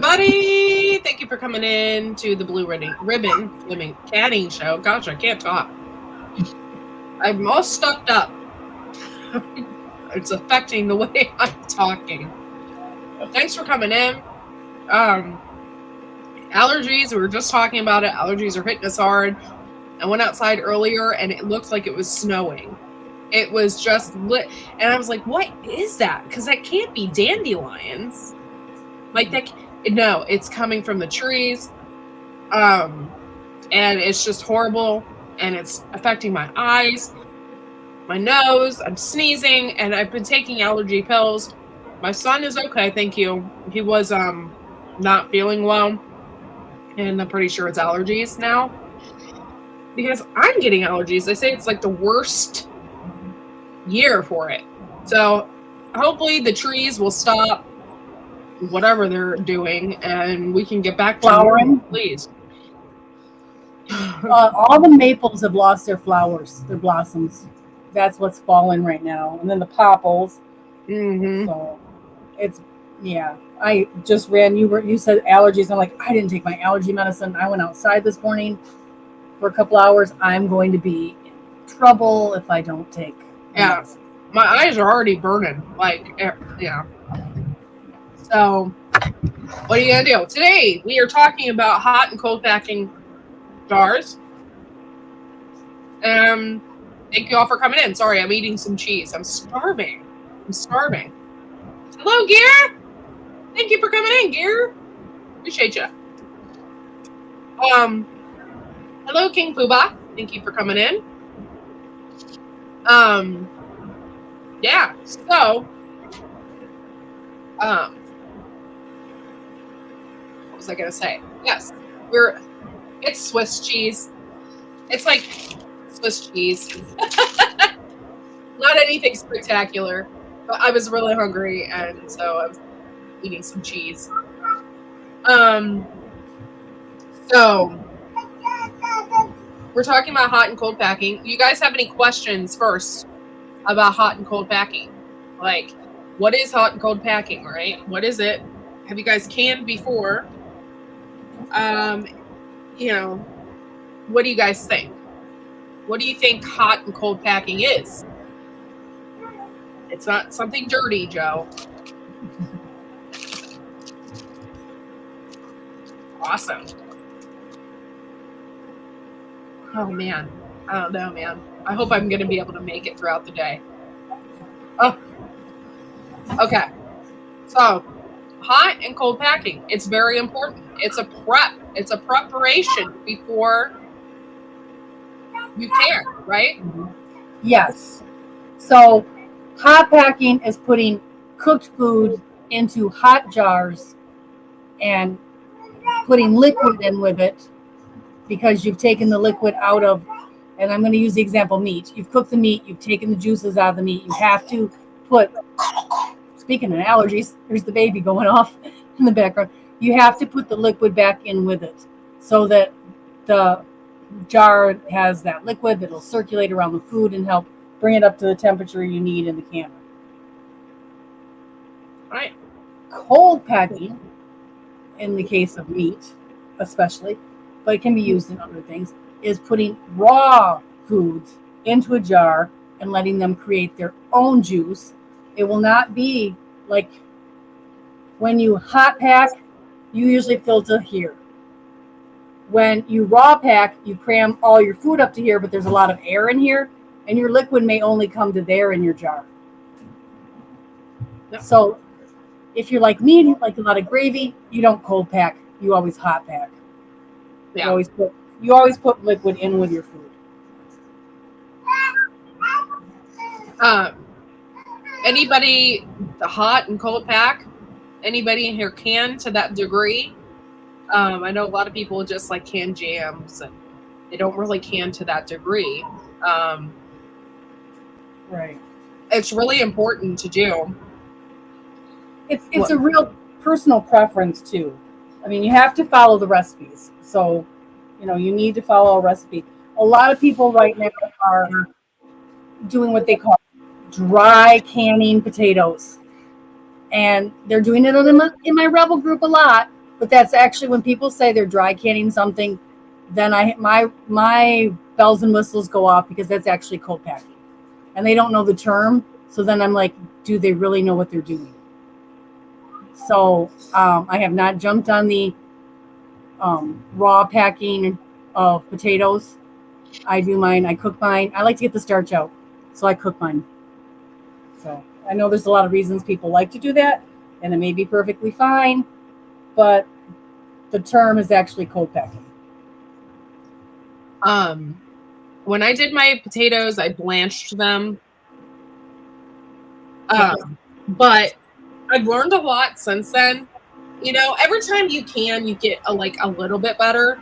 everybody. Thank you for coming in to the Blue Ribbon Canning Show. Gosh, I can't talk. I'm all stuffed up. It's affecting the way I'm talking. Thanks for coming in. Allergies, we were just talking about it. Allergies are hitting us hard. I went outside earlier and it looked like it was snowing. It was just lit. And I was like, what is that? Because that can't be dandelions. Like that. No, it's coming from the trees. And it's just horrible. And it's affecting my eyes, my nose. I'm sneezing. And I've been taking allergy pills. My son is okay, thank you. He was not feeling well. And I'm pretty sure it's allergies now. Because I'm getting allergies. They say it's like the worst year for it. So hopefully the trees will stop whatever they're doing and we can get back to flowering, please. All the maples have lost their flowers, their blossoms. That's what's falling right now. And then the popples. Mm-hmm. So it's, yeah. I just ran, you said allergies. I'm like, I didn't take my allergy medicine. I went outside this morning for a couple hours. I'm going to be in trouble if I don't take. Yeah. My eyes are already burning. Like, yeah. So, what are you going to do? Today, we are talking about hot and cold packing jars. Thank you all for coming in. Sorry, I'm eating some cheese. I'm starving. Hello, Gear. Thank you for coming in, Gear. Appreciate you. Hello, King Poobah. Thank you for coming in. Yeah, so, what was I gonna say? Yes, it's Swiss cheese. It's like Swiss cheese. Not anything spectacular, but I was really hungry, and so I was eating some cheese. So, we're talking about hot and cold packing. You guys have any questions first about hot and cold packing? Like, what is hot and cold packing, right? What is it? Have you guys canned before? What do you guys think? What do you think hot and cold packing is? It's not something dirty, Joe. Awesome. Oh, man. I don't know, man. I hope I'm going to be able to make it throughout the day. Oh. Okay. So, hot and cold packing. It's very important. It's a prep. It's a preparation before you can, right? Yes. So, hot packing is putting cooked food into hot jars and putting liquid in with it because you've taken the liquid out of, and I'm going to use the example meat. You've cooked the meat. You've taken the juices out of the meat. You have to put, speaking of allergies, there's the baby going off in the background. You have to put the liquid back in with it so that the jar has that liquid that'll circulate around the food and help bring it up to the temperature you need in the canner. All right. Cold packing, in the case of meat especially, but it can be used in other things, is putting raw foods into a jar and letting them create their own juice. It will not be like when you hot pack, you usually fill to here. When you raw pack, you cram all your food up to here, but there's a lot of air in here, and your liquid may only come to there in your jar. Yep. So if you're like me, you like a lot of gravy, you don't cold pack. You always hot pack. Yeah. You always put liquid in with your food. Anybody the hot and cold pack? Anybody in here can to that degree? I know a lot of people just like can jams and they don't really can to that degree. Right. It's really important to do. It's a real personal preference too. I mean, you have to follow the recipes. So, you need to follow a recipe. A lot of people right now are doing what they call dry canning potatoes. And they're doing it in my Rebel group a lot. But that's actually when people say they're dry canning something, then my bells and whistles go off because that's actually cold packing, and they don't know the term. So then I'm like, do they really know what they're doing? So I have not jumped on the raw packing of potatoes. I do mine. I cook mine. I like to get the starch out, so I cook mine. So I know there's a lot of reasons people like to do that, and it may be perfectly fine, but the term is actually cold packing. When I did my potatoes, I blanched them. But I've learned a lot since then. You know, every time you can, you get a little bit better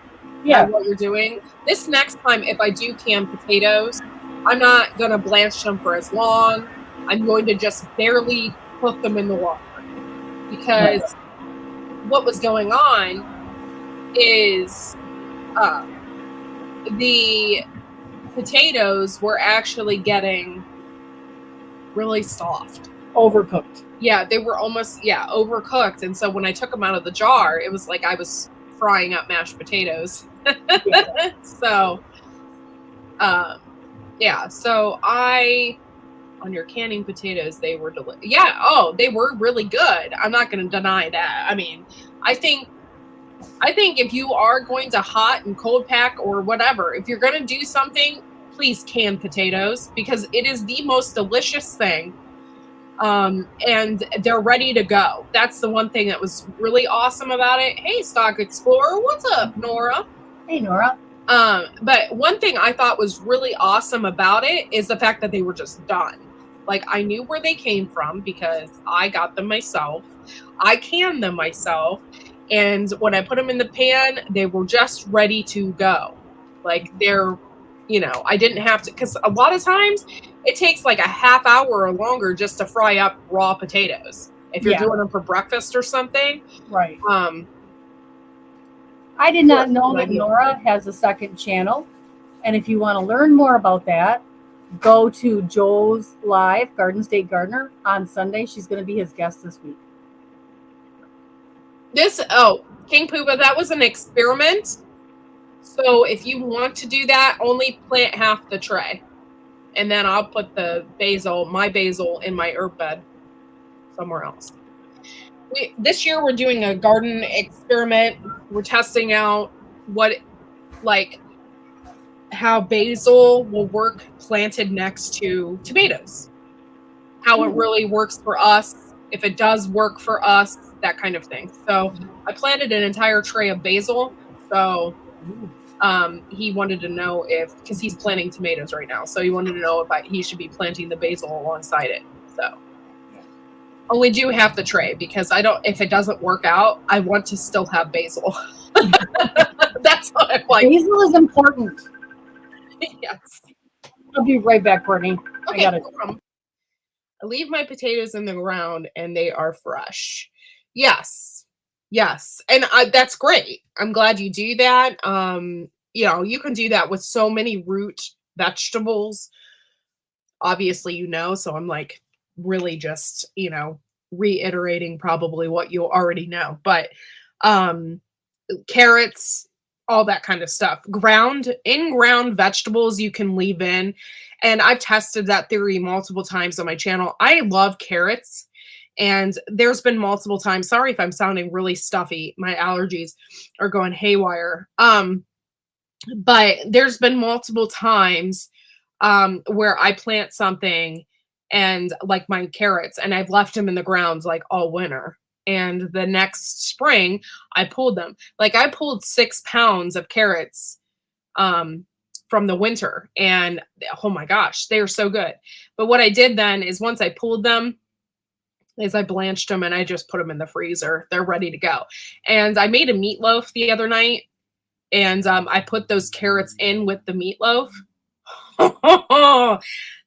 at what you're doing. This next time, if I do canned potatoes, I'm not going to blanch them for as long. I'm going to just barely cook them in the water, because what was going on is the potatoes were actually getting really soft. Overcooked. Yeah, they were almost, overcooked. And so when I took them out of the jar, it was like I was frying up mashed potatoes. So, so on your canning potatoes, they were they were really good. I'm not going to deny that. I mean, I think if you are going to hot and cold pack or whatever, if you're going to do something, please can potatoes, because it is the most delicious thing. And they're ready to go. That's the one thing that was really awesome about it. Hey, Stock Explorer, what's up, Nora? Hey, Nora. But one thing I thought was really awesome about it is the fact that they were just done. Like, I knew where they came from because I got them myself. I canned them myself. And when I put them in the pan, they were just ready to go. Like, they're, I didn't have to, because a lot of times it takes like a half hour or longer just to fry up raw potatoes if you're doing them for breakfast or something. Right. I did not know that Nora has a second channel. And if you want to learn more about that, go to Joe's Live, Garden State Gardener, on Sunday. She's going to be his guest this week. King Poopa, that was an experiment. So if you want to do that, only plant half the tray. And then I'll put my basil in my herb bed somewhere else. This year we're doing a garden experiment. We're testing out how basil will work planted next to tomatoes. How it really works for us, if it does work for us, that kind of thing. So I planted an entire tray of basil. So he wanted to know because he's planting tomatoes right now. So he wanted to know if he should be planting the basil alongside it. So only do half the tray, because if it doesn't work out, I want to still have basil. That's what I'm like. Basil is important. Yes. I'll be right back, Courtney. Okay. I leave my potatoes in the ground and they are fresh. Yes. And that's great. I'm glad you do that. You can do that with so many root vegetables. Obviously, so I'm like really just, reiterating probably what you already know. But carrots, all that kind of stuff. In-ground vegetables you can leave in. And I've tested that theory multiple times on my channel. I love carrots. And there's been multiple times, sorry if I'm sounding really stuffy, my allergies are going haywire. But there's been multiple times where I plant something and like my carrots, and I've left them in the ground like all winter. And the next spring I pulled them. Like I pulled 6 pounds of carrots from the winter, and oh my gosh, they are so good. But what I did then is once I pulled them, is I blanched them and I just put them in the freezer. They're ready to go. And I made a meatloaf the other night, and I put those carrots in with the meatloaf.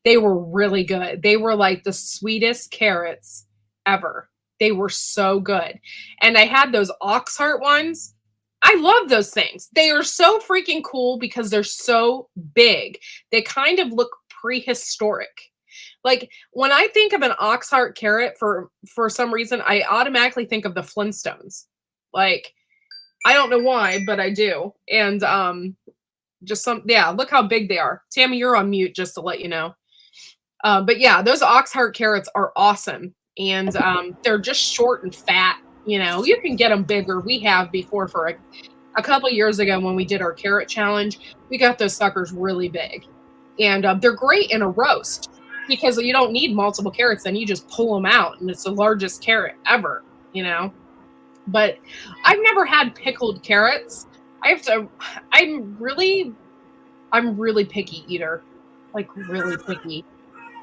They were really good. They were like the sweetest carrots ever. They were so good. And I had those ox heart ones. I love those things. They are so freaking cool because they're so big. They kind of look prehistoric. Like when I think of an ox heart carrot, for some reason, I automatically think of the Flintstones. Like I don't know why, but I do. And just look how big they are. Tammy, you're on mute, just to let you know. But yeah, those ox heart carrots are awesome. And they're just short and fat. You know, you can get them bigger. We have before for a couple years ago when we did our carrot challenge, we got those suckers really big. And they're great in a roast because you don't need multiple carrots. Then you just pull them out and it's the largest carrot ever, you know. But I've never had pickled carrots. I'm really picky eater, like really picky.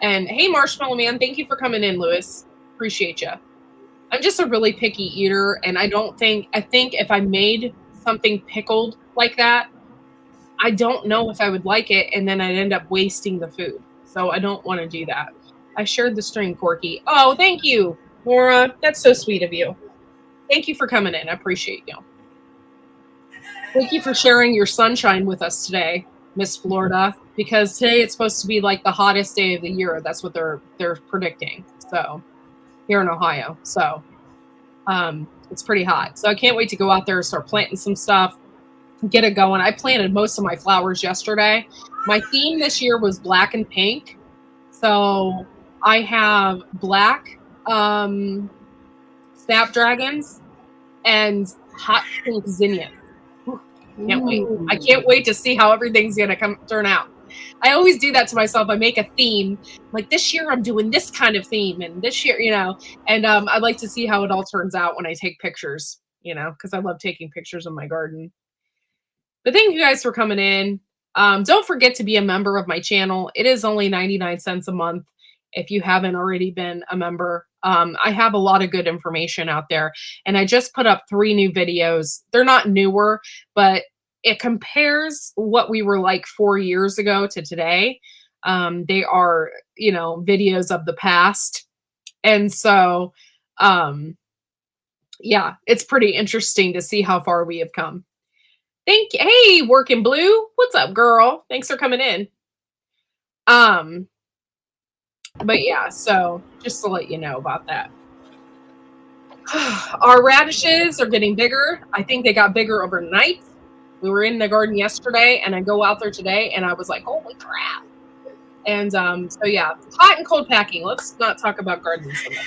And hey, Marshmallow Man, thank you for coming in, Lewis. Appreciate you. I'm just a really picky eater, and I think if I made something pickled like that, I don't know if I would like it, and then I'd end up wasting the food. So I don't want to do that. I shared the stream, Corky. Oh, thank you, Laura. That's so sweet of you. Thank you for coming in. I appreciate you. Thank you for sharing your sunshine with us today, Miss Florida, because today it's supposed to be like the hottest day of the year. That's what they're predicting. So here in Ohio. So it's pretty hot. So I can't wait to go out there and start planting some stuff, get it going. I planted most of my flowers yesterday. My theme this year was black and pink. So I have black snapdragons and hot pink zinnias. Can't wait. I can't wait to see how everything's going to turn out. I always do that to myself. I make a theme. Like this year I'm doing this kind of theme, and this year, you know, and I like to see how it all turns out when I take pictures, you know, because I love taking pictures of my garden. But thank you guys for coming in. Don't forget to be a member of my channel. It is only 99 cents a month if you haven't already been a member. I have a lot of good information out there, and I just put up 3 new videos. They're not newer, but it compares what we were like 4 years ago to today. They are, you know, videos of the past. And so, yeah, it's pretty interesting to see how far we have come. Thank you. Hey, Working Blue. What's up, girl? Thanks for coming in. But yeah, so just to let you know about that. Our radishes are getting bigger. I think they got bigger overnight. We were in the garden yesterday, and I go out there today, and I was like, holy crap. And so yeah, hot and cold packing. Let's not talk about gardening so much.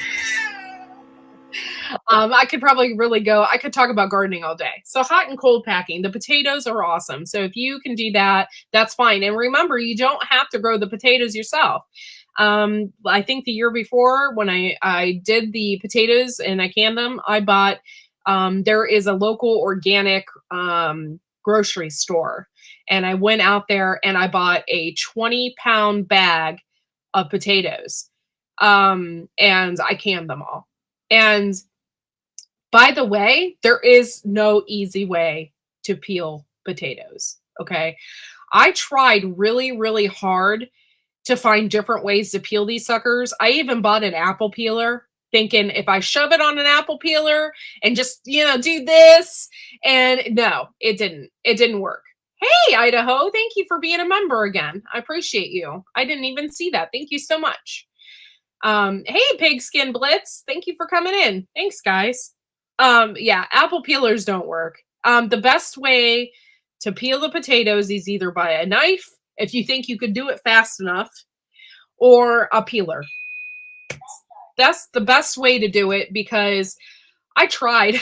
I could probably I could talk about gardening all day. So hot and cold packing. The potatoes are awesome. So if you can do that, that's fine. And remember, you don't have to grow the potatoes yourself. I think the year before when I did the potatoes and I canned them, I bought, there is a local organic grocery store. And I went out there and I bought a 20-pound bag of potatoes. And I canned them all. And by the way, there is no easy way to peel potatoes. Okay. I tried really, really hard to find different ways to peel these suckers. I even bought an apple peeler, thinking if I shove it on an apple peeler and just, you know, do this, and no, it didn't work. Hey, Idaho, thank you for being a member again. I appreciate you. I didn't even see that. Thank you so much. Hey, Pigskin Blitz, thank you for coming in. Thanks, guys. Yeah, apple peelers don't work. The best way to peel the potatoes is either by a knife, if you think you could do it fast enough, or a peeler. That's the best way to do it, because I tried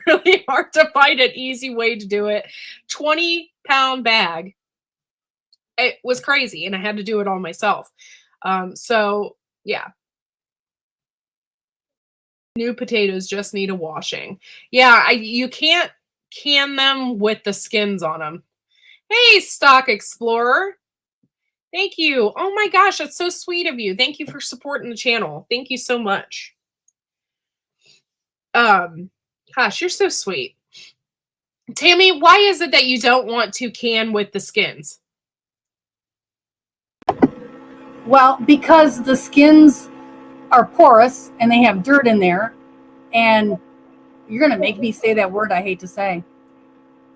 really hard to find an easy way to do it. 20-pound bag. It was crazy, and I had to do it all myself. So yeah. New potatoes just need a washing. Yeah, you can't can them with the skins on them. Hey, Stock Explorer. Thank you. Oh my gosh, that's so sweet of you. Thank you for supporting the channel. Thank you so much. Gosh, you're so sweet. Tammy, why is it that you don't want to can with the skins? Well, because the skins are porous and they have dirt in there, and you're going to make me say that word I hate to say,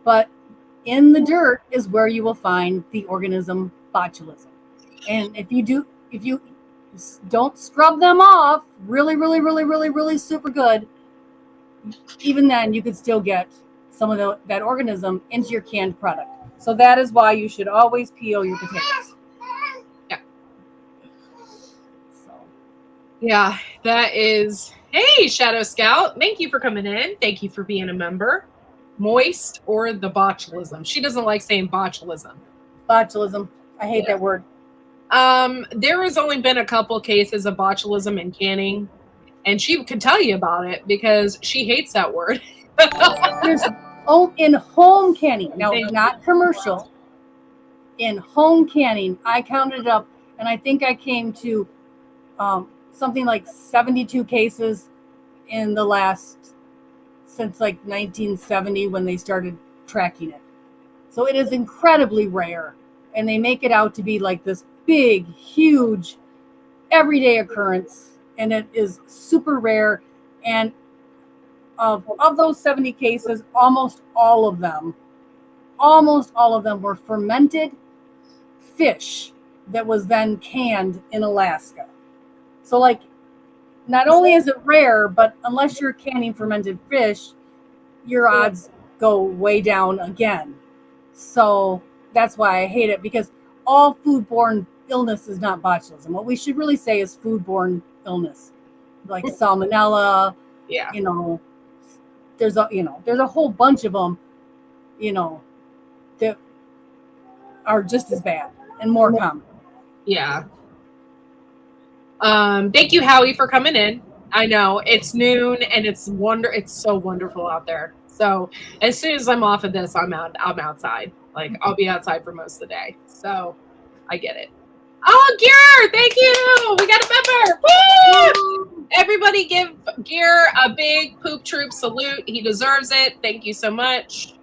but in the dirt is where you will find the organism botulism. And if you don't scrub them off really super good, even then you could still get some of that organism into your canned product. So that is why you should always peel your potatoes. Yeah. So. Yeah, that is. Hey, Shadow Scout. Thank you for coming in. Thank you for being a member. Moist or the botulism. She doesn't like saying botulism. Botulism. I hate that word. There has only been a couple cases of botulism in canning, and she could tell you about it because she hates that word. In home canning, now not commercial, in home canning, I counted it up, and I think I came to something like 72 cases in the since like 1970 when they started tracking it. So it is incredibly rare, and they make it out to be like this big, huge, everyday occurrence, and it is super rare. And of those 70 cases, almost all of them were fermented fish that was then canned in Alaska. So like, not only is it rare, but unless you're canning fermented fish, your odds go way down again. So that's why I hate it, because all foodborne illness is not botulism. What we should really say is foodborne illness, like salmonella. Yeah. There's a whole bunch of them, that are just as bad and more common. Yeah. Thank you, Howie, for coming in. I know it's noon and it's so wonderful out there. So as soon as I'm off of this, I'm outside. Like I'll be outside for most of the day. So I get it. Oh, Gear, thank you. We got a member. Woo! Everybody give Gear a big Poop Troop salute. He deserves it. Thank you so much.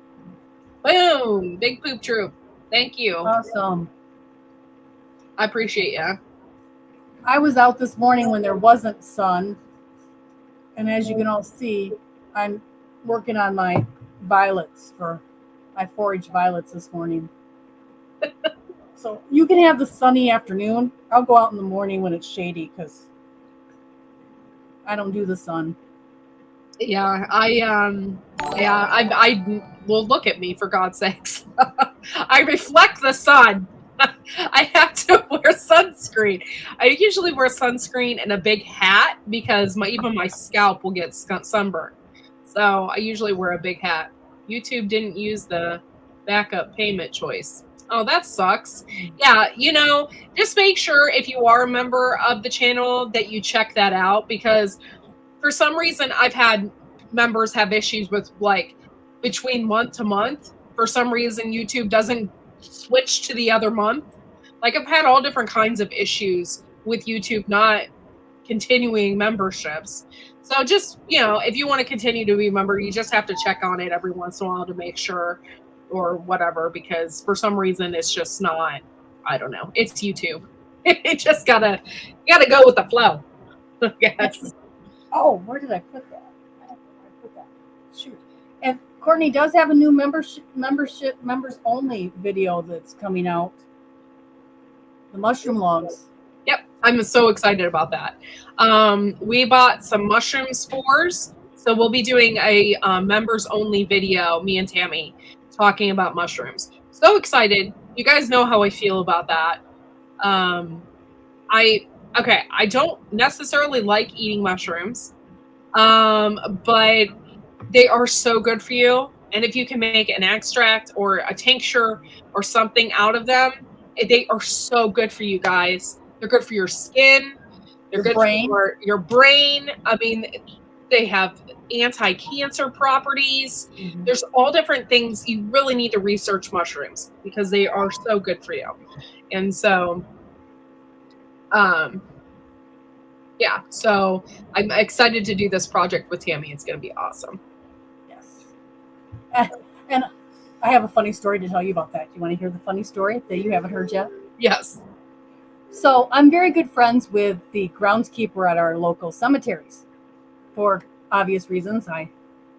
Boom. Big Poop Troop. Thank you. Awesome. I appreciate you. I was out this morning when there wasn't sun. And as you can all see, I'm working on my violets. I foraged violets this morning. So you can have the sunny afternoon. I'll go out in the morning when it's shady because I don't do the sun. Yeah, I will look at me, for God's sakes. I reflect the sun. I have to wear sunscreen. I usually wear sunscreen and a big hat because even my scalp will get sunburned. So I usually wear a big hat. YouTube didn't use the backup payment choice. Oh, that sucks. Yeah, just make sure if you are a member of the channel that you check that out, because for some reason I've had members have issues with like between month to month. For some reason YouTube doesn't switch to the other month. Like I've had all different kinds of issues with YouTube not continuing memberships. So just, if you want to continue to be a member, you just have to check on it every once in a while to make sure or whatever, because for some reason it's just not, I don't know. It's YouTube. It just you gotta go with the flow. Yes. Oh, where did I put that? Shoot. And Courtney does have a new members only video that's coming out. The mushroom logs. Yep, I'm so excited about that. We bought some mushroom spores, so we'll be doing a members only video, me and Tammy, talking about mushrooms. So excited. You guys know how I feel about that. I don't necessarily like eating mushrooms, but they are so good for you. And if you can make an extract or a tincture or something out of them, they are so good for you guys. They're good for your skin. They're good for your brain. I mean, they have anti-cancer properties. Mm-hmm. There's all different things. You really need to research mushrooms because they are so good for you. And so, yeah, so I'm excited to do this project with Tammy. It's going to be awesome. Yes. And I have a funny story to tell you about that. Do you want to hear the funny story that you haven't heard yet? Yes. So I'm very good friends with the groundskeeper at our local cemeteries. For obvious reasons, I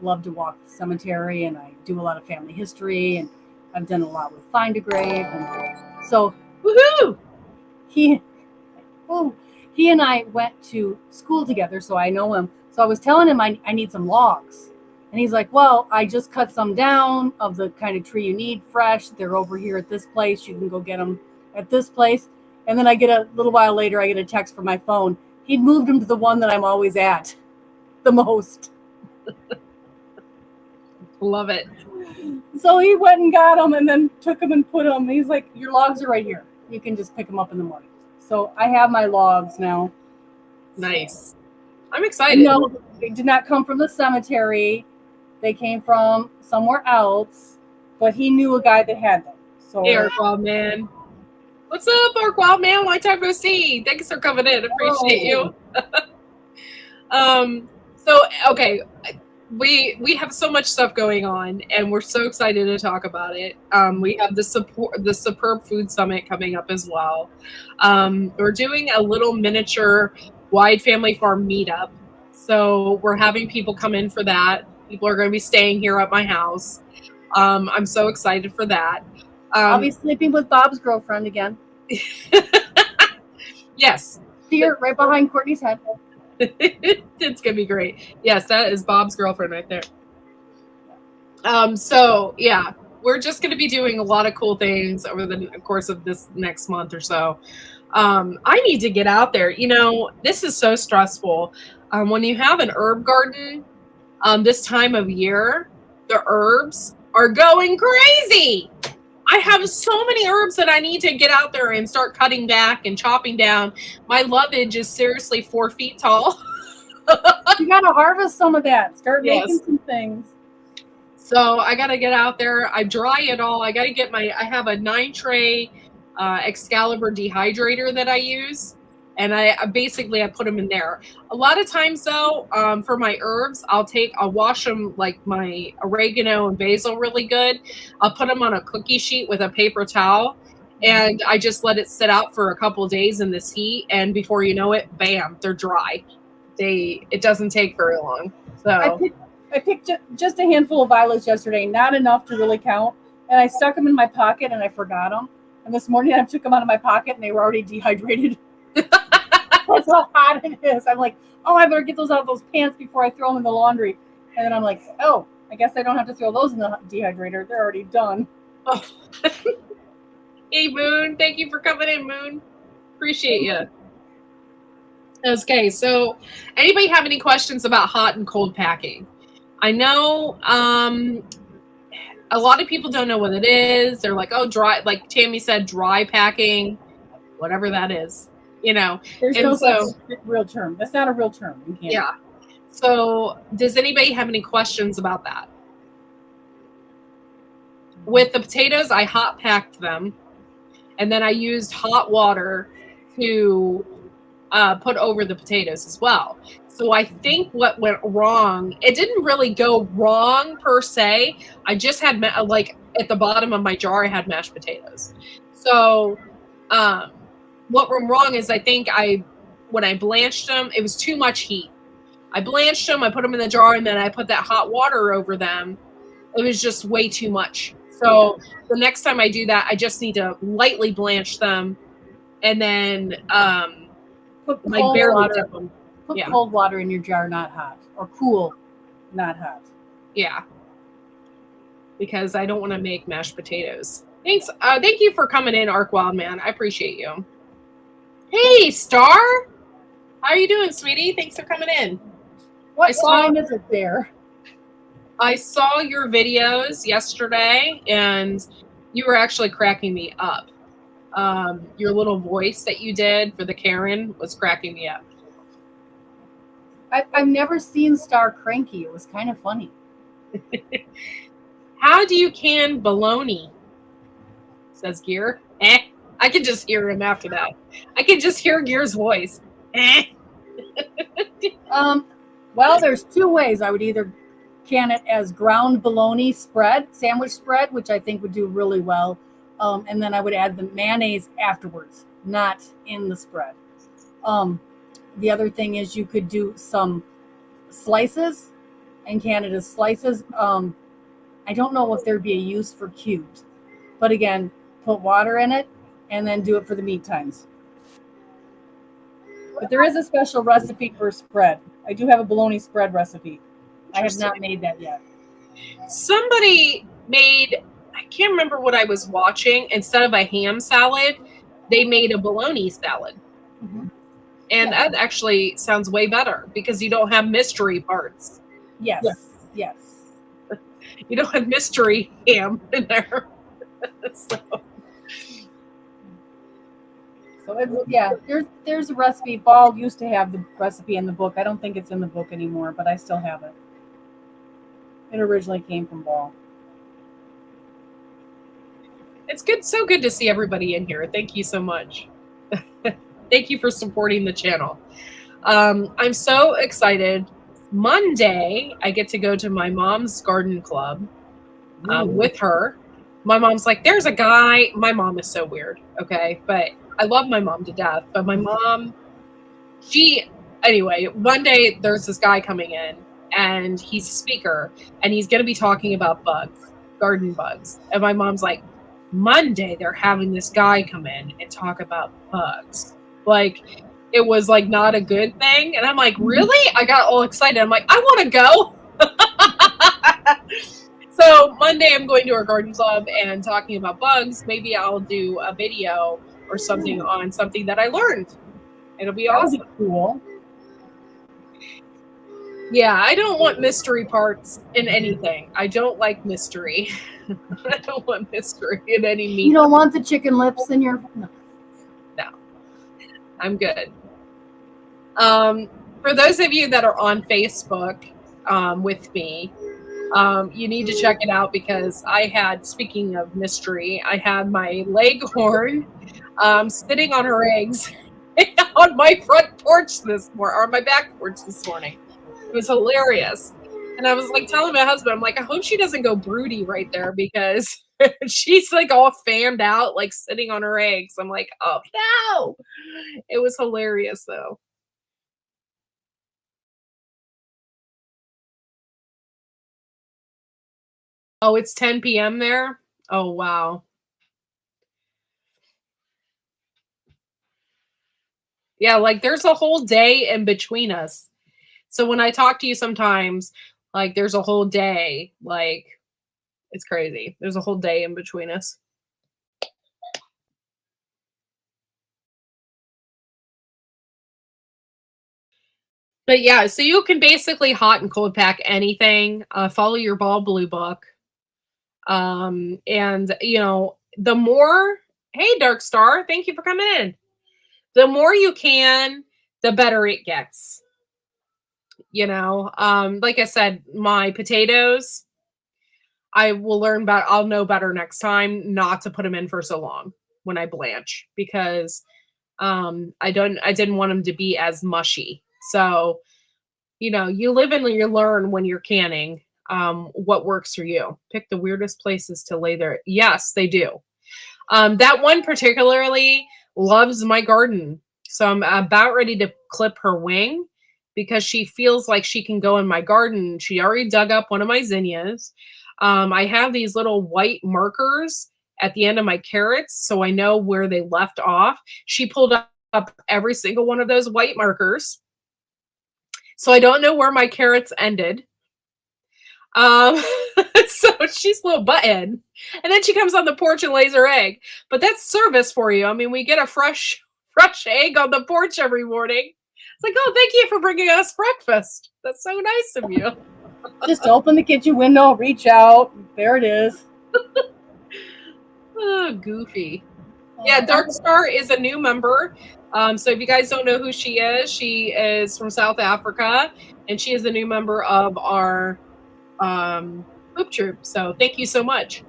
love to walk the cemetery, and I do a lot of family history, and I've done a lot with Find a Grave. And so, woohoo! He and I went to school together, so I know him. So I was telling him I need some logs. And he's like, well, I just cut some down of the kind of tree you need fresh. They're over here at this place. You can go get them at this place. And then I get a little while later, I get a text from my phone. He'd moved them to the one that I'm always at the most. Love it. So he went and got them and then took them and put them. He's like, your logs are right here. You can just pick them up in the morning. So I have my logs now. Nice. I'm excited. No, they did not come from the cemetery. They came from somewhere else, but he knew a guy that had them. So hey, Arc Wild Man. What's up, Arc Wild Man? Long time no see. Thanks for coming in. Appreciate you. So okay, we have so much stuff going on, and we're so excited to talk about it. We have the Superb Food Summit coming up as well. We're doing a little miniature Wide Family Farm meetup, so we're having people come in for that. People are going to be staying here at my house. I'm so excited for that. I'll be sleeping with Bob's girlfriend again. Yes. Here, right behind Courtney's head. It's gonna be great. Yes, that is Bob's girlfriend right there. So yeah, we're just gonna be doing a lot of cool things over the course of this next month or so. I need to get out there. You know, this is so stressful. When you have an herb garden, this time of year, the herbs are going crazy. I have so many herbs that I need to get out there and start cutting back and chopping down. My lovage is seriously 4 feet tall. You got to harvest some of that. Start making some things. So I got to get out there. I dry it all. I got to get I have a 9-tray Excalibur dehydrator that I use. And I put them in there. A lot of times though, for my herbs, I'll wash them, like my oregano and basil, really good. I'll put them on a cookie sheet with a paper towel, and I just let it sit out for a couple of days in this heat. And before you know it, bam, they're dry. It doesn't take very long. So I picked just a handful of violets yesterday, not enough to really count. And I stuck them in my pocket and I forgot them. And this morning I took them out of my pocket and they were already dehydrated. That's how hot it is. I'm like, oh, I better get those out of those pants before I throw them in the laundry. And then I'm like, oh, I guess I don't have to throw those in the dehydrator. They're already done. Oh. Hey, Moon. Thank you for coming in, Moon. Appreciate you. Okay, so anybody have any questions about hot and cold packing? I know a lot of people don't know what it is. They're like, oh, dry, like Tammy said, dry packing, whatever that is. You know, there's no such real term. That's not a real term. Yeah. So does anybody have any questions about that? With the potatoes, I hot packed them, and then I used hot water to put over the potatoes as well. So I think what went wrong, it didn't really go wrong per se. I just had like at the bottom of my jar, I had mashed potatoes. So what went wrong is I think when I blanched them, it was too much heat. I blanched them, I put them in the jar, and then I put that hot water over them. It was just way too much. So the next time I do that, I just need to lightly blanch them, and then put cold water in your jar, not hot, or cool, not hot. Yeah, because I don't want to make mashed potatoes. Thanks. Thank you for coming in, Arc Wild Man. I appreciate you. Hey, Star. How are you doing, sweetie? Thanks for coming in. What time is it there? I saw your videos yesterday, and you were actually cracking me up. Your little voice that you did for the Karen was cracking me up. I've never seen Star cranky. It was kind of funny. How do you can bologna? Says Gear. I can just hear him after that. I can just hear Gear's voice. Well, there's two ways. I would either can it as ground bologna spread, sandwich spread, which I think would do really well. And then I would add the mayonnaise afterwards, not in the spread. The other thing is you could do some slices and can it as slices. I don't know if there'd be a use for cubed, but again, put water in it and then do it for the meat times. But there is a special recipe for spread. I do have a bologna spread recipe. I have not made that yet. Somebody made, I can't remember what I was watching. Instead of a ham salad, they made a bologna salad. Mhm. And Yeah. that actually sounds way better because you don't have mystery parts. Yes. Yes. You don't have mystery ham in there. So it's, yeah, there's a recipe. Ball used to have the recipe in the book. I don't think it's in the book anymore, but I still have it. It originally came from Ball. It's good, so good to see everybody in here. Thank you so much. Thank you for supporting the channel. I'm so excited. Monday, I get to go to my mom's garden club with her. My mom's like, there's a guy. My mom is so weird, okay? But I love my mom to death. But my mom, anyway, one day there's this guy coming in, and he's a speaker, and he's going to be talking about bugs, garden bugs. And my mom's like, Monday they're having this guy come in and talk about bugs. Like, it was like not a good thing. And I'm like, really? I got all excited. I'm like, I want to go. So Monday I'm going to our garden club and talking about bugs. Maybe I'll do a video or something on something that I learned. It'll be awesome. Cool. Yeah, I don't want mystery parts in anything. I don't like mystery. I don't want mystery in any meat. You don't want the chicken lips in your... No. I'm good. For those of you that are on Facebook with me, you need to check it out because I had, speaking of mystery, I had my leghorn sitting on her eggs on my front porch or my back porch this morning. It was hilarious. And I was like telling my husband, I'm like, I hope she doesn't go broody right there because she's like all fanned out, like sitting on her eggs. I'm like, oh no. It was hilarious though. Oh, it's 10 p.m. there? Oh, wow. Yeah, like there's a whole day in between us. So when I talk to you sometimes, like there's a whole day, like it's crazy. There's a whole day in between us. But yeah, so you can basically hot and cold pack anything. Follow your Ball Blue book. And you know, the more, hey Dark Star, thank you for coming in. The more you can, the better it gets. You know, like I said, my potatoes, I will learn about, I'll know better next time not to put them in for so long when I blanch because I didn't want them to be as mushy. So, you know, you live and you learn when you're canning what works for you. Pick the weirdest places to lay their, yes, they do. That one particularly loves my garden. So I'm about ready to clip her wing because she feels like she can go in my garden. She already dug up one of my zinnias. I have these little white markers at the end of my carrots so I know where they left off. She pulled up every single one of those white markers. So I don't know where my carrots ended. So she's a little button. And then she comes on the porch and lays her egg. But that's service for you. I mean, we get a fresh egg on the porch every morning. It's like, oh, thank you for bringing us breakfast. That's so nice of you. Just open the kitchen window, reach out. There it is. Oh, goofy. Yeah, Dark Star is a new member. So if you guys don't know who she is from South Africa, and she is a new member of our Hoop Troop. So thank you so much.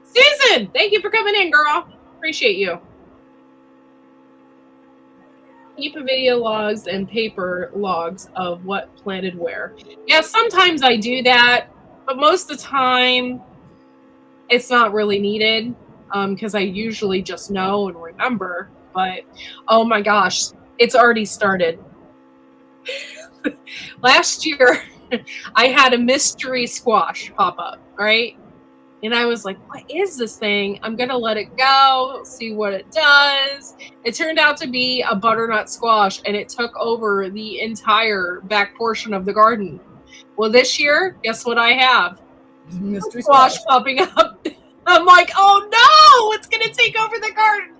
Susan, thank you for coming in, girl. Appreciate you. Keep video logs and paper logs of what planted where. Yeah, sometimes I do that, but most of the time it's not really needed because I usually just know and remember. But oh my gosh, it's already started. Last year, I had a mystery squash pop up, right? And I was like, what is this thing? I'm going to let it go, see what it does. It turned out to be a butternut squash, and it took over the entire back portion of the garden. Well, this year, guess what I have? Mystery Squash popping up. I'm like, oh no, it's going to take over the garden.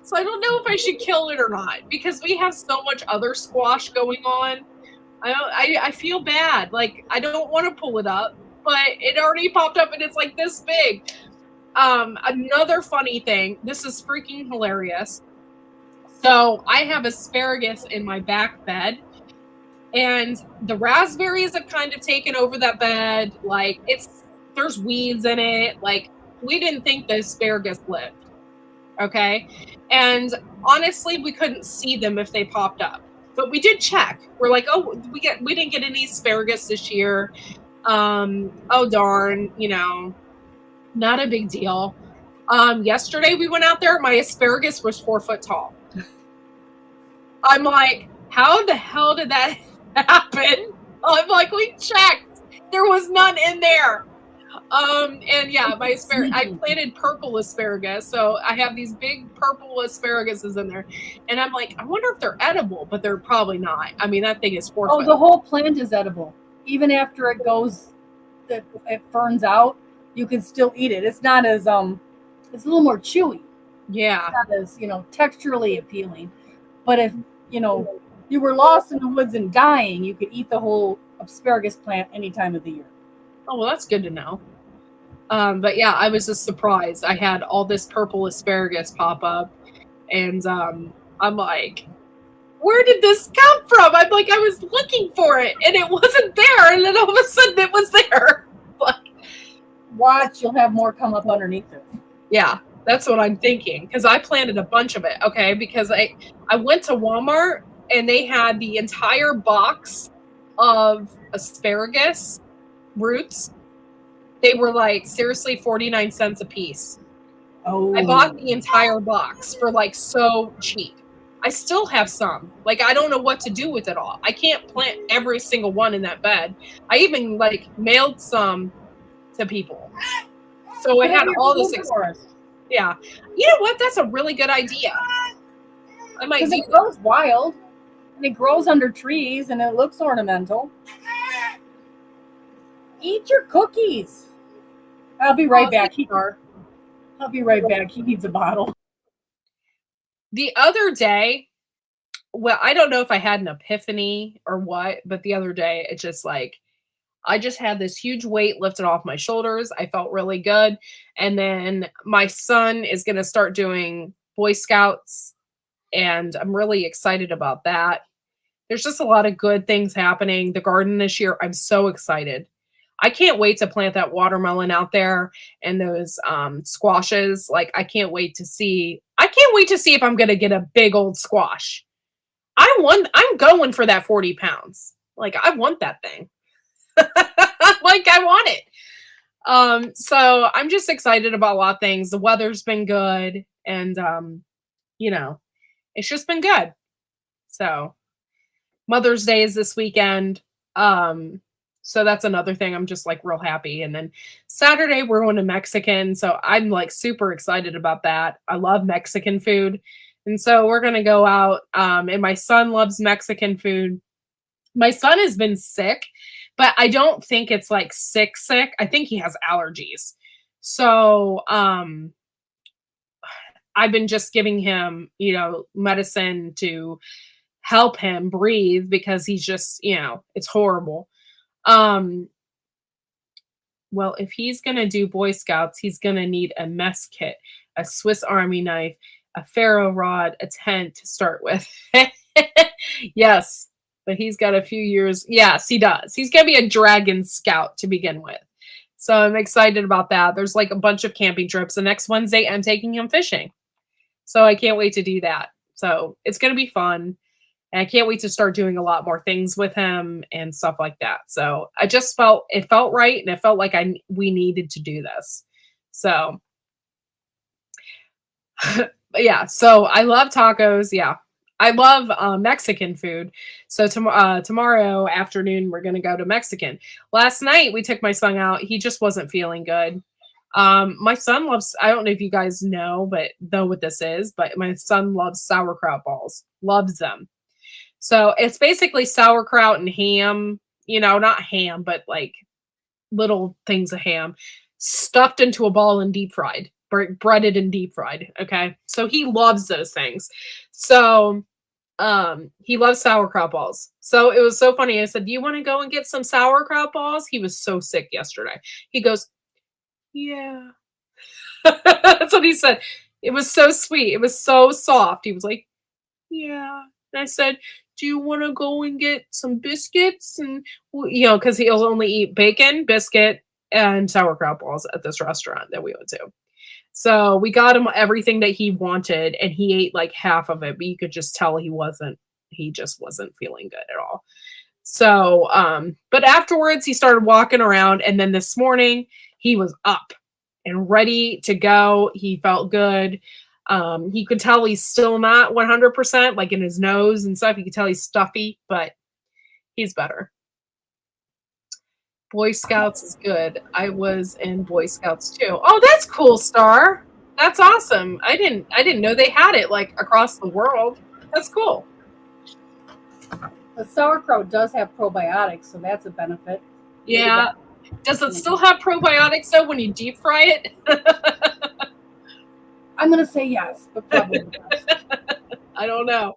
So I don't know if I should kill it or not because we have so much other squash going on. I feel bad. Like I don't want to pull it up, but it already popped up and it's like this big. Another funny thing. This is freaking hilarious. So I have asparagus in my back bed, and the raspberries have kind of taken over that bed. Like there's weeds in it. Like we didn't think the asparagus lived. Okay, and honestly, we couldn't see them if they popped up. But we did check. We're like, oh, we didn't get any asparagus this year. Oh darn, not a big deal. Yesterday we went out there, my asparagus was 4 foot tall. I'm like, how the hell did that happen? I'm like, we checked. There was none in there. And yeah, my I planted purple asparagus, so I have these big purple asparaguses in there, and I'm like, I wonder if they're edible, but they're probably not. I mean, that thing is 4 foot. The whole plant is edible. Even after it ferns out, you can still eat it. It's not as it's a little more chewy. Yeah. It's not as texturally appealing. But if you were lost in the woods and dying, you could eat the whole asparagus plant any time of the year. Oh, well, that's good to know. But yeah, I was just surprised. I had all this purple asparagus pop up, and I'm like, where did this come from? I'm like, I was looking for it, and it wasn't there, and then all of a sudden it was there. Like, watch, you'll have more come up underneath it. Yeah, that's what I'm thinking, because I planted a bunch of it, okay? Because I went to Walmart, and they had the entire box of asparagus roots. They were like seriously 49 cents a piece. Oh, I bought the entire box for like so cheap. I still have some. Like I don't know what to do with it all. I can't plant every single one in that bed. I even like mailed some to people. So I had all this Yeah. You know what? That's a really good idea. I might do it grows wild and it grows under trees and it looks ornamental. Eat your cookies. I'll be right back. I'll be right back. He needs a bottle. The other day, well, I don't know if I had an epiphany or what, but the other day, it just like, I just had this huge weight lifted off my shoulders. I felt really good. And then my son is going to start doing Boy Scouts, and I'm really excited about that. There's just a lot of good things happening. The garden this year, I'm so excited. I can't wait to plant that watermelon out there and those squashes. Like, I can't wait to see if I'm going to get a big old squash. I'm going for that 40 pounds. Like, I want that thing. Like, I want it. So I'm just excited about a lot of things. The weather's been good, and it's just been good. So Mother's Day is this weekend. So that's another thing. I'm just like real happy. And then Saturday we're going to Mexican. So I'm like super excited about that. I love Mexican food. And so we're going to go out. And my son loves Mexican food. My son has been sick, but I don't think it's like sick. I think he has allergies. So, I've been just giving him, medicine to help him breathe because he's just, it's horrible. Well, if he's going to do Boy Scouts, he's going to need a mess kit, a Swiss Army knife, a ferro rod, a tent to start with. Yes, but he's got a few years. Yes, he does. He's going to be a dragon scout to begin with. So I'm excited about that. There's like a bunch of camping trips. The next Wednesday, I'm taking him fishing. So I can't wait to do that. So it's going to be fun. And I can't wait to start doing a lot more things with him and stuff like that. So I just felt right. And it felt like we needed to do this. So, yeah. So I love tacos. Yeah. I love Mexican food. So tomorrow afternoon, we're going to go to Mexican. Last night, we took my son out. He just wasn't feeling good. My son loves, I don't know if you guys know what this is, but my son loves sauerkraut balls, loves them. So it's basically sauerkraut and ham, not ham, but like little things of ham stuffed into a ball and deep fried, breaded and deep fried. Okay. So he loves those things. So he loves sauerkraut balls. So it was so funny. I said, "Do you want to go and get some sauerkraut balls?" He was so sick yesterday. He goes, "Yeah." That's what he said. It was so sweet. It was so soft. He was like, "Yeah." And I said, "Do you want to go and get some biscuits?" And, because he'll only eat bacon, biscuit, and sauerkraut balls at this restaurant that we went to. So we got him everything that he wanted, and he ate like half of it, but you could just tell he just wasn't feeling good at all. So, but afterwards he started walking around, and then this morning he was up and ready to go. He felt good. He could tell he's still not 100%, like in his nose and stuff. You could tell he's stuffy, but he's better. Boy Scouts is good. I was in Boy Scouts too. Oh, that's cool, Star. That's awesome. I didn't know they had it like across the world. That's cool. The sauerkraut does have probiotics, so that's a benefit. Yeah. Does it still have probiotics though when you deep fry it? I'm gonna say yes, but probably not. I don't know.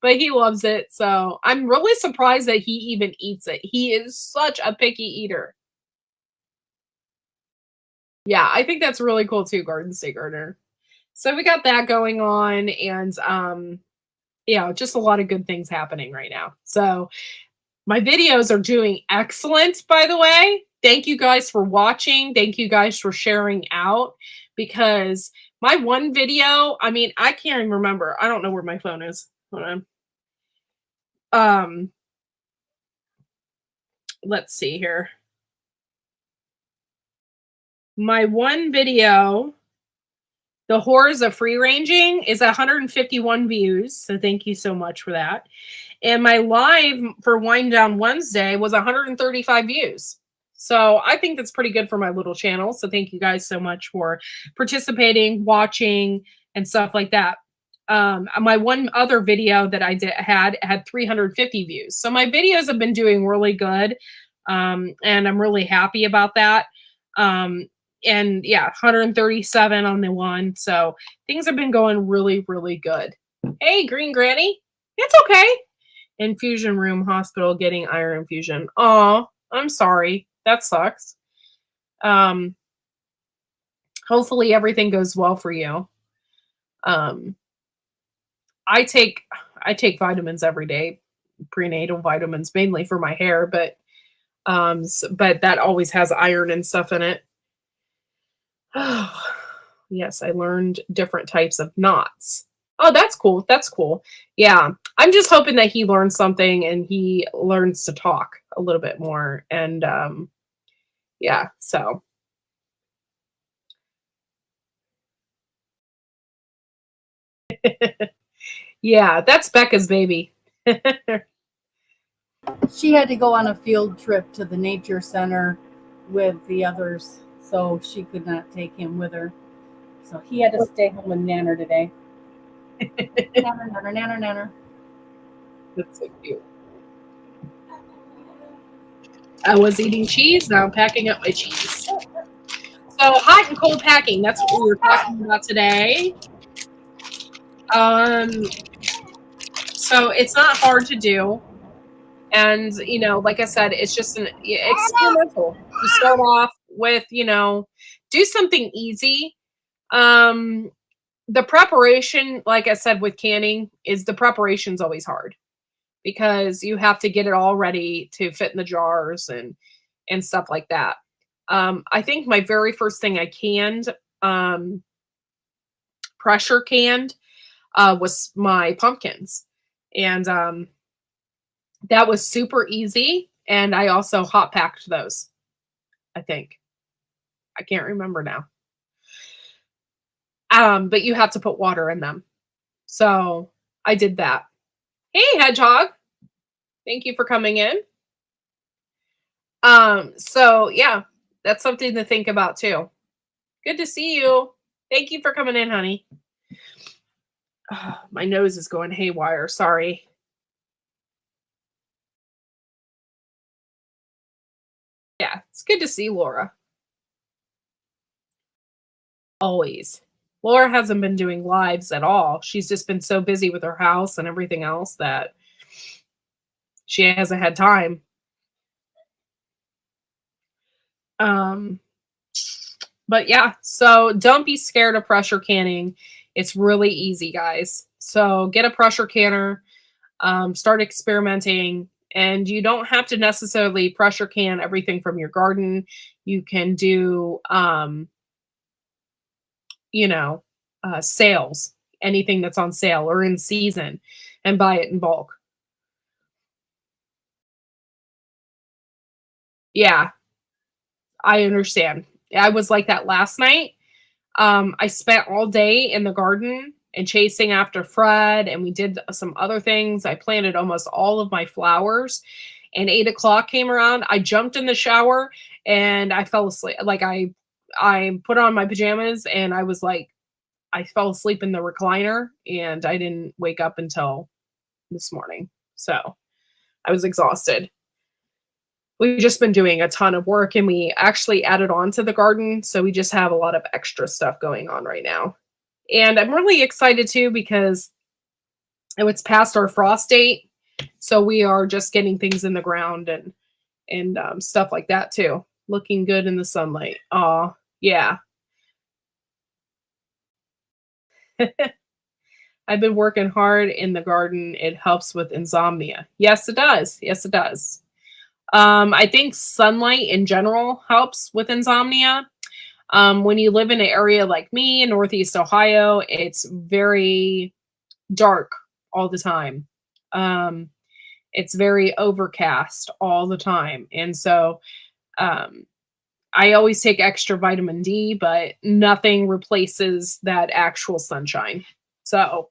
But he loves it. So I'm really surprised that he even eats it. He is such a picky eater. Yeah, I think that's really cool too, Garden State Gardener. So we got that going on, and just a lot of good things happening right now. So my videos are doing excellent, by the way. Thank you guys for watching. Thank you guys for sharing out, because my one video, I mean, I can't even remember. I don't know where my phone is. Hold on. Let's see here. My one video, The Horrors of Free Ranging, is 151 views. So thank you so much for that. And my live for Wind Down Wednesday was 135 views. So I think that's pretty good for my little channel. So thank you guys so much for participating, watching, and stuff like that. My one other video that I had 350 views. So my videos have been doing really good. And I'm really happy about that. And yeah, 137 on the one. So things have been going really, really good. Hey, Green Granny. It's okay. Infusion room hospital getting iron infusion. Oh, I'm sorry. That sucks. Hopefully everything goes well for you. I take vitamins every day, prenatal vitamins, mainly for my hair, but that always has iron and stuff in it. Oh, yes, I learned different types of knots. Oh, that's cool. That's cool. Yeah. I'm just hoping that he learns something and he learns to talk a little bit more. And yeah, so. Yeah, that's Becca's baby. She had to go on a field trip to the nature center with the others, so she could not take him with her. So he had to stay home with Nanner today. Nanner, nanner, nanner, nanner. That's so cute. I was eating cheese, now I'm packing up my cheese. So hot and cold packing, that's what we were talking about today. So it's not hard to do. And, like I said, it's just an experimental. You start off with, do something easy. The preparation, like I said, with canning the preparation's always hard because you have to get it all ready to fit in the jars and stuff like that. I think my very first thing I canned, pressure canned, was my pumpkins. And that was super easy. And I also hot packed those, I think. I can't remember now. But you have to put water in them. So I did that. Hey, Hedgehog. Thank you for coming in. So yeah, that's something to think about too. Good to see you. Thank you for coming in, honey. Oh, my nose is going haywire. Sorry. It's good to see Laura. Always. Laura hasn't been doing lives at all. She's just been so busy with her house and everything else that she hasn't had time. But yeah, so don't be scared of pressure canning. It's really easy, guys. So get a pressure canner, start experimenting, and you don't have to necessarily pressure can everything from your garden. You can do, sales, anything that's on sale or in season, and buy it in bulk. Yeah, I understand. I was like that last night. I spent all day in the garden and chasing after Fred, and we did some other things. I planted almost all of my flowers, and 8 o'clock came around. I jumped in the shower and I fell asleep. Like I put on my pajamas and I was like, I fell asleep in the recliner and I didn't wake up until this morning. So I was exhausted. We've just been doing a ton of work and we actually added on to the garden. So we just have a lot of extra stuff going on right now. And I'm really excited too because it's past our frost date. So we are just getting things in the ground and stuff like that too. Looking good in the sunlight. Oh, yeah. I've been working hard in the garden. It helps with insomnia. Yes, it does. Yes, it does. I think sunlight in general helps with insomnia. When you live in an area like me in Northeast Ohio, it's very dark all the time. It's very overcast all the time. And so I always take extra vitamin D, but nothing replaces that actual sunshine. So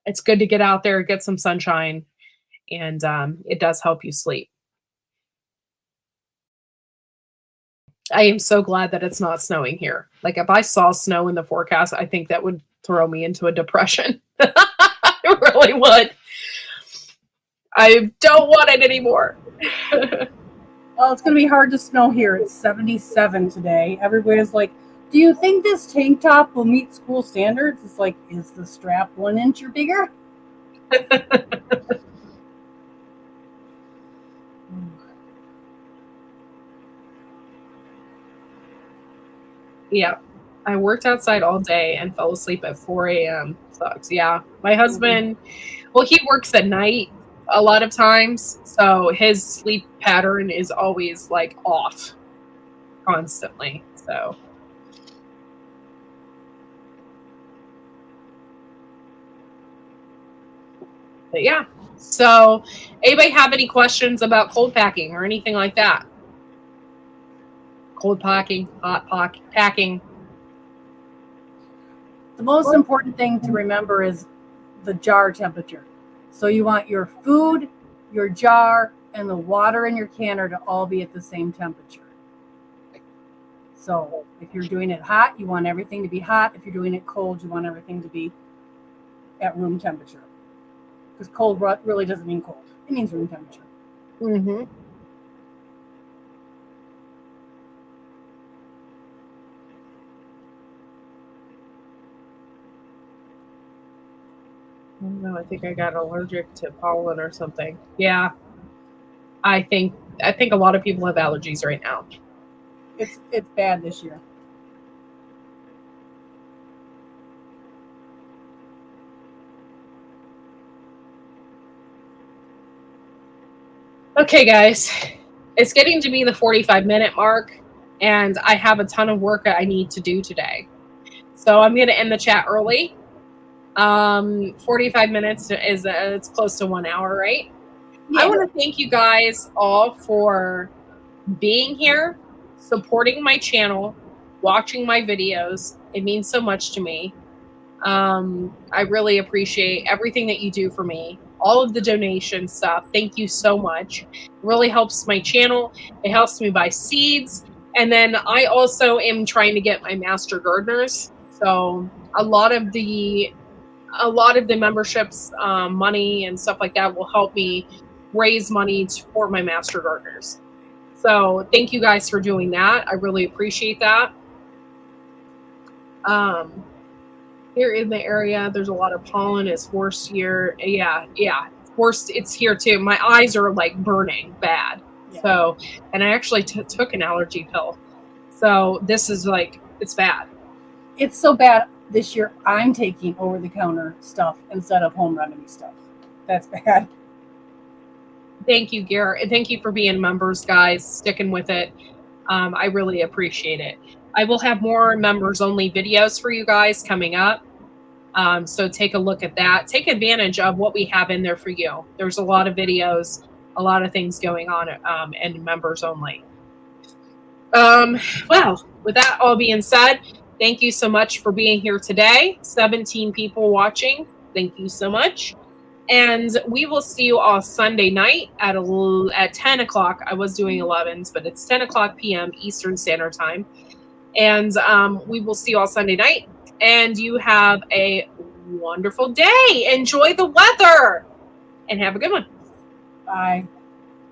it's good to get out there, get some sunshine, and it does help you sleep. I am so glad that it's not snowing here. Like if I saw snow in the forecast, I think that would throw me into a depression. It really would. I don't want it anymore. Well, it's going to be hard to snow here. It's 77 today. Everybody's like, do you think this tank top will meet school standards? It's like, is the strap 1 inch or bigger? Yeah. I worked outside all day and fell asleep at 4 a.m. Sucks. Yeah. My husband, well, he works at night a lot of times. So his sleep pattern is always like off constantly. So. But yeah. So anybody have any questions about cold packing or anything like that? Cold packing, hot packing. The most important thing to remember is the jar temperature. So you want your food, your jar, and the water in your canner to all be at the same temperature. So if you're doing it hot, you want everything to be hot. If you're doing it cold, you want everything to be at room temperature. Because cold really doesn't mean cold. It means room temperature. Mm-hmm. No, I think I got allergic to pollen or something. Yeah. I think a lot of people have allergies right now. It's bad this year. Okay, guys. It's getting to be the 45-minute mark, and I have a ton of work I need to do today. So I'm going to end the chat early. 45 minutes is it's close to 1 hour, right? Yeah. I want to thank you guys all for being here, supporting my channel, watching my videos. It means so much to me. I really appreciate everything that you do for me, all of the donation stuff. Thank you so much. It really helps my channel. It helps me buy seeds. And then I also am trying to get my master gardeners. So a lot of the memberships, money and stuff like that will help me raise money for my master gardeners. So thank you guys for doing that. I really appreciate that. Here in the area, there's a lot of pollen. It's worse here. Yeah. It's worse. It's here too. My eyes are like burning bad. Yeah. So, and I actually took an allergy pill. So this is like, it's bad. It's so bad this year. I'm taking over-the-counter stuff instead of home remedy stuff. That's bad. Thank you, Garrett. And thank you for being members, guys, sticking with it. I really appreciate it. I will have more members-only videos for you guys coming up. So take a look at that. Take advantage of what we have in there for you. There's a lot of videos, a lot of things going on, and members only. Well, with that all being said, thank you so much for being here today. 17 people watching. Thank you so much. And we will see you all Sunday night at 10 o'clock. I was doing 11s, but it's 10 o'clock p.m. Eastern Standard Time. And we will see you all Sunday night. And you have a wonderful day. Enjoy the weather. And have a good one. Bye.